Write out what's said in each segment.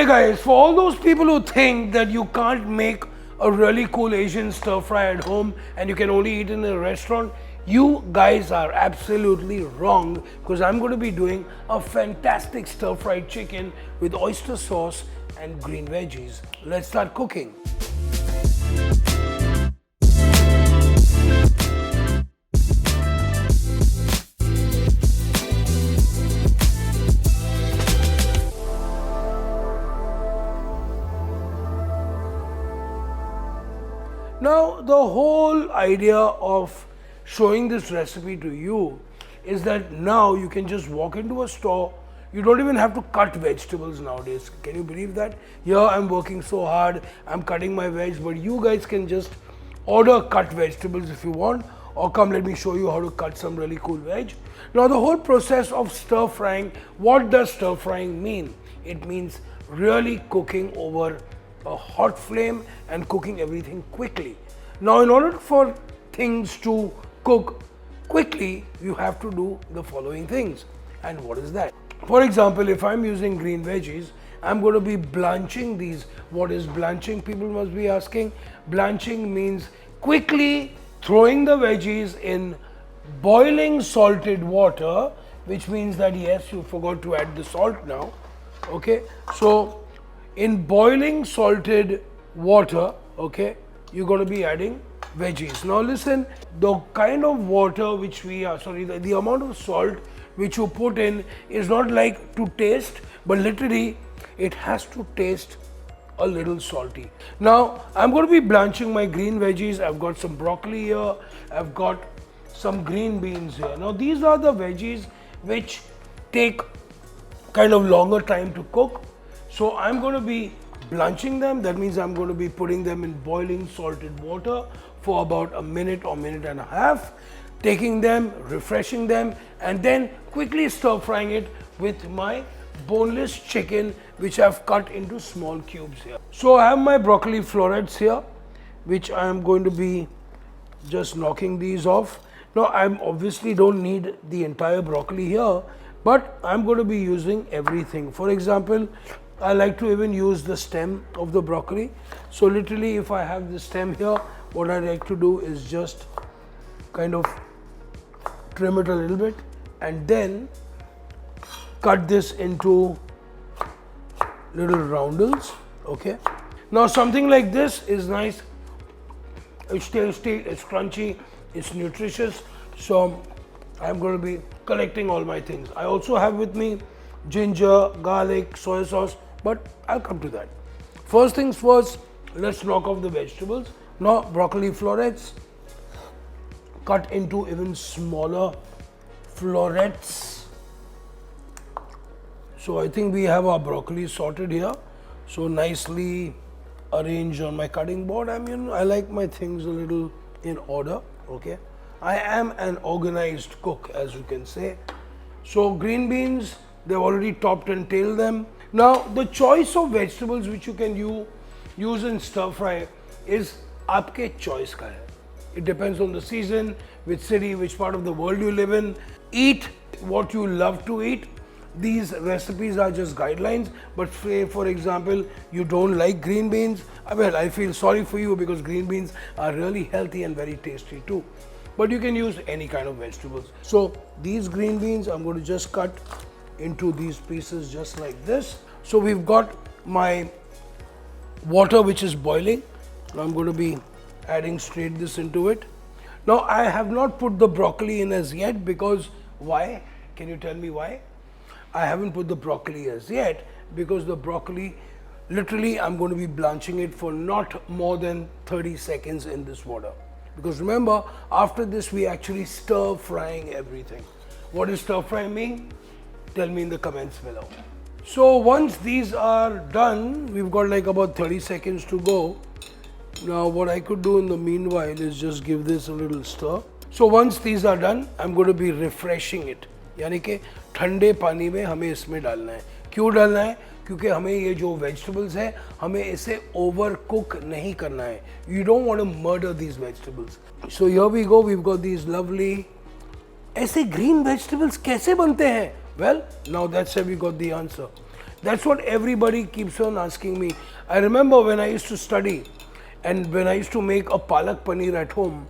guys, for all those people who think that you can't make a really cool Asian stir fry at home and you can only eat in a restaurant, you guys are absolutely wrong, because I'm going to be doing a fantastic stir fried chicken with oyster sauce and green veggies. Let's start cooking. Now, the whole idea of showing this recipe to you is that now you can just walk into a store. You don't even have to cut vegetables nowadays. Can you believe that? Here I'm working so hard, I'm cutting my veg, but you guys can just order cut vegetables if you want, or come let me show you how to cut some really cool veg. Now, the whole process of stir frying, what does stir frying mean? It means really cooking over a hot flame and cooking everything quickly. Now, in order for things to cook quickly, you have to do the following things. And what is that? For example, if I'm using green veggies, I'm going to be blanching these. What is blanching? People must be asking. Blanching means quickly throwing the veggies in boiling salted water, which means that yes, you forgot to add the salt now. Okay, so in boiling salted water, okay, you're going to be adding veggies. Now listen, the kind of water which we are, the amount of salt which you put in is not like to taste, but literally it has to taste a little salty. Now I'm going to be blanching my green veggies. I've got some broccoli here, I've got some green beans here. Now these are the veggies which take kind of longer time to cook. So I'm going to be blanching them. That means I'm going to be putting them in boiling salted water for about a minute or minute and a half, taking them, refreshing them, and then quickly stir frying it with my boneless chicken, which I've cut into small cubes here. So I have my broccoli florets here, which I am going to be just knocking these off. Now I obviously don't need the entire broccoli here, but I'm going to be using everything. For example, I like to even use the stem of the broccoli. So literally, if I have the stem here, what I like to do is just kind of trim it a little bit and then cut this into little roundels. Okay. Now something like this is nice. It's tasty, it's crunchy, it's nutritious. So I'm going to be collecting all my things. I also have with me ginger, garlic, soy sauce, but I'll come to that. First things first, let's knock off the vegetables. Now broccoli florets, cut into even smaller florets. So I think we have our broccoli sorted here. So nicely arranged on my cutting board. I mean, I like my things a little in order, okay. I am an organized cook, as you can say. So green beans, they've already topped and tailed them. Now the choice of vegetables which you can use in stir fry is आपके choice का है. It depends on the season, which city, which part of the world you live in. Eat what you love to eat. These recipes are just guidelines, but say for example you don't like green beans, well, I feel sorry for you, because green beans are really healthy and very tasty too. But you can use any kind of vegetables. So these green beans I'm going to just cut into these pieces just like this. So we've got my water which is boiling. Now I'm going to be adding straight this into it. Now I have not put the broccoli in as yet, because why? Can you tell me why? I haven't put the broccoli as yet because the broccoli, literally I'm going to be blanching it for not more than 30 seconds in this water. Because remember, after this we actually stir frying everything. What does stir fry mean? Tell me in the comments below. So once these are done, we've got like about 30 seconds to go. Now what I could do in the meanwhile is just give this a little stir. So once these are done, I'm going to be refreshing it. यानी कि ठंडे पानी में हमें इसमें डालना है. क्यों डालना है? क्योंकि हमें ये जो vegetables है, हमें इसे over cook नहीं करना है. You don't want to murder these vegetables. So here we go. We've got these lovely. ऐसे green vegetables कैसे बनते हैं? Well, now that's how we got the answer. That's what everybody keeps on asking me. I remember when I used to study and when I used to make a palak paneer at home,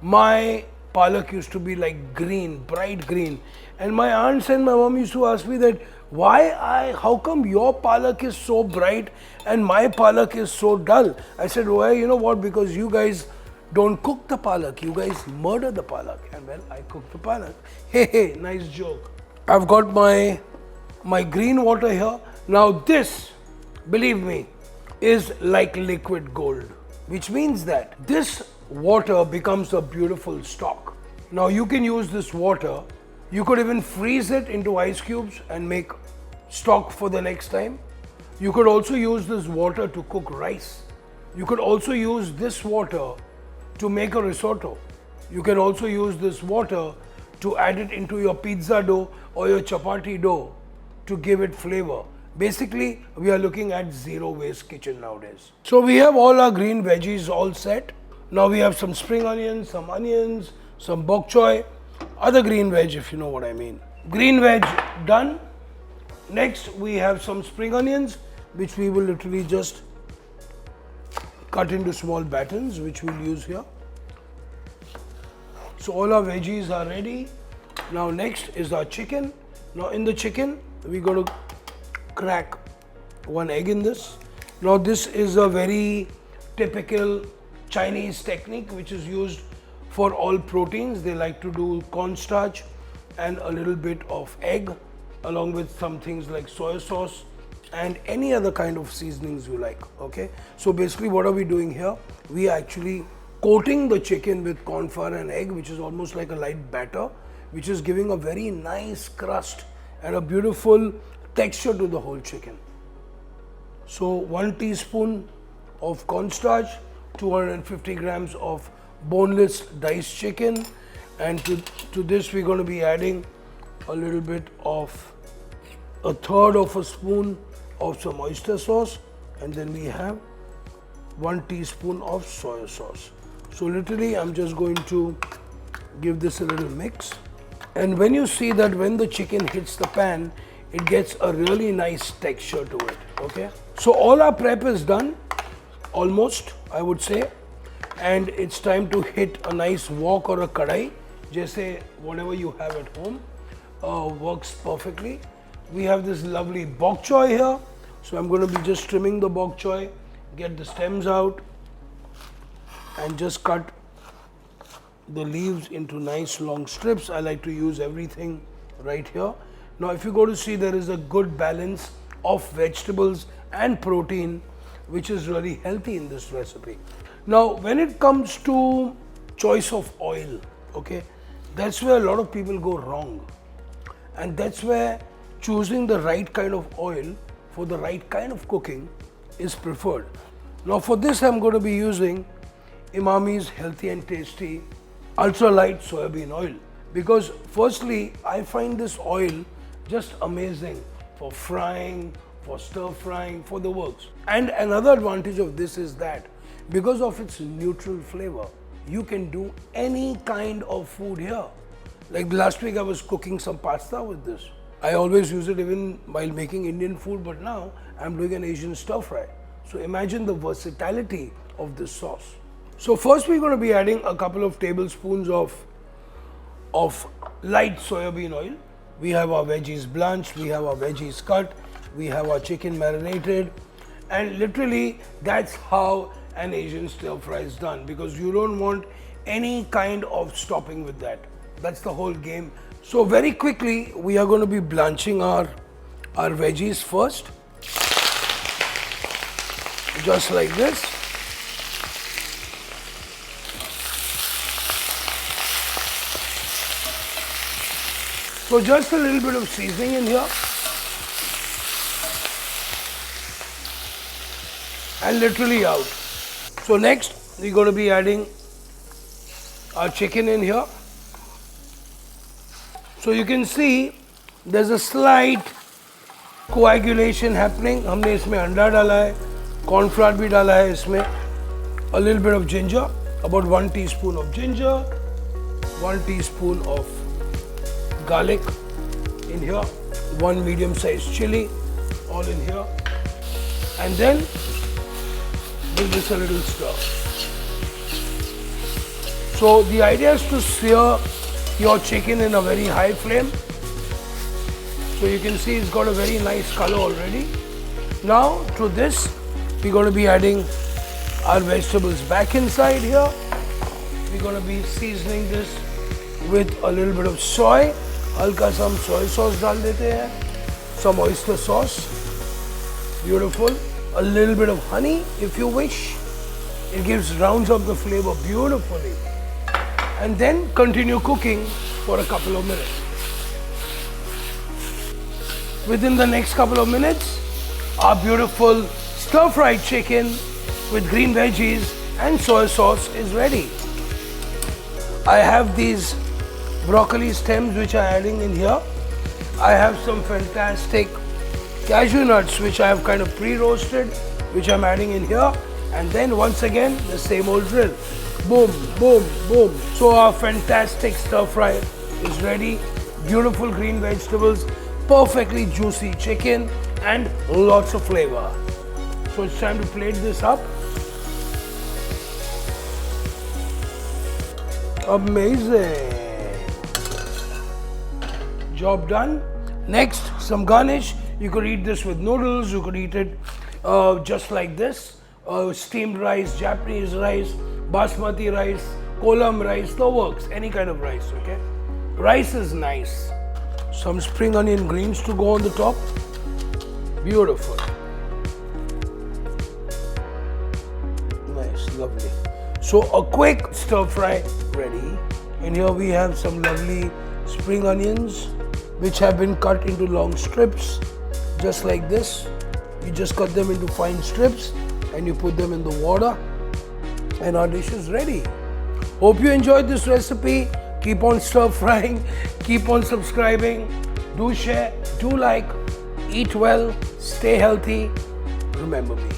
my palak used to be like green, bright green. And my aunts and my mom used to ask me that how come your palak is so bright and my palak is so dull? I said, well, you know what, because you guys don't cook the palak, you guys murder the palak. And well, I cook the palak. Hey, nice joke. I've got my green water here. Now this, believe me, is like liquid gold, which means that this water becomes a beautiful stock. Now you can use this water, you could even freeze it into ice cubes and make stock for the next time. You could also use this water to cook rice. You could also use this water to make a risotto. You can also use this water to add it into your pizza dough or your chapati dough to give it flavor. Basically, we are looking at zero waste kitchen nowadays. So we have all our green veggies all set. Now we have some spring onions, some bok choy, other green veg if you know what I mean. Green veg done. Next we have some spring onions which we will literally just cut into small batons which we'll use here. So all our veggies are ready. Now next is our chicken. Now in the chicken we're going to crack one egg in this. Now this is a very typical Chinese technique which is used for all proteins. They like to do cornstarch and a little bit of egg along with some things like soy sauce and any other kind of seasonings you like. Okay, so basically what are we doing here? We are actually coating the chicken with corn flour and egg, which is almost like a light batter, which is giving a very nice crust and a beautiful texture to the whole chicken. So 1 teaspoon of cornstarch, 250 grams of boneless diced chicken, and to this we're going to be adding a little bit of 1/3 of a spoon of some oyster sauce, and then we have 1 teaspoon of soy sauce. So literally I'm just going to give this a little mix, and when you see that when the chicken hits the pan, it gets a really nice texture to it. Okay, so all our prep is done, almost I would say, and it's time to hit a nice wok or a kadai, jaise whatever you have at home works perfectly. We have this lovely bok choy here, so I'm going to be just trimming the bok choy, get the stems out and just cut the leaves into nice long strips. I like to use everything right here. Now if you go to see, there is a good balance of vegetables and protein which is really healthy in this recipe. Now when it comes to choice of oil, okay, that's where a lot of people go wrong, and that's where choosing the right kind of oil for the right kind of cooking is preferred. Now for this I'm going to be using Emami's healthy and tasty ultralight soybean oil, because firstly I find this oil just amazing for frying, for stir frying, for the works. And another advantage of this is that because of its neutral flavor, you can do any kind of food here. Like last week I was cooking some pasta with this. I always use it even while making Indian food, but now I'm doing an Asian stir fry. So imagine the versatility of this sauce. So first we're going to be adding a couple of tablespoons of light soybean oil. We have our veggies blanched, we have our veggies cut, we have our chicken marinated, and literally that's how an Asian stir fry is done, because you don't want any kind of stopping with that. That's the whole game. So very quickly we are going to be blanching our veggies first, just like this. So just a little bit of seasoning in here, and literally out. So next we're going to be adding our chicken in here. So you can see there's a slight coagulation happening. हमने इसमें अंडा डाला है, corn flour भी डाला है इसमें, a little bit of ginger, about 1 teaspoon of ginger, 1 teaspoon of garlic in here, 1 medium-sized chili, all in here. And then give this a little stir. So the idea is to sear your chicken in a very high flame. So you can see it's got a very nice color already. Now to this, we're going to be adding our vegetables back inside here. We're going to be seasoning this with a little bit of soy. हल्का सा हम soy sauce डाल देते हैं. Some oyster sauce. Beautiful. A little bit of honey if you wish. It rounds up the flavor beautifully. And then continue cooking for a couple of minutes. Within the next couple of minutes, our beautiful stir-fried chicken with green veggies and soy sauce is ready. I have these broccoli stems which I'm adding in here. I have some fantastic cashew nuts which I have kind of pre-roasted, which I'm adding in here. And then once again, the same old drill. Boom, boom, boom. So our fantastic stir-fry is ready. Beautiful green vegetables, perfectly juicy chicken, and lots of flavor. So it's time to plate this up. Amazing. Job done. Next, some garnish. You could eat this with noodles. You could eat it just like this. Steamed rice, Japanese rice, basmati rice, kolam rice, the works. Any kind of rice, okay? Rice is nice. Some spring onion greens to go on the top. Beautiful. Nice, lovely. So a quick stir fry ready. And here we have some lovely spring onions which have been cut into long strips, just like this. You just cut them into fine strips and you put them in the water and our dish is ready. Hope you enjoyed this recipe. Keep on stir frying, keep on subscribing, do share, do like, eat well, stay healthy, remember me.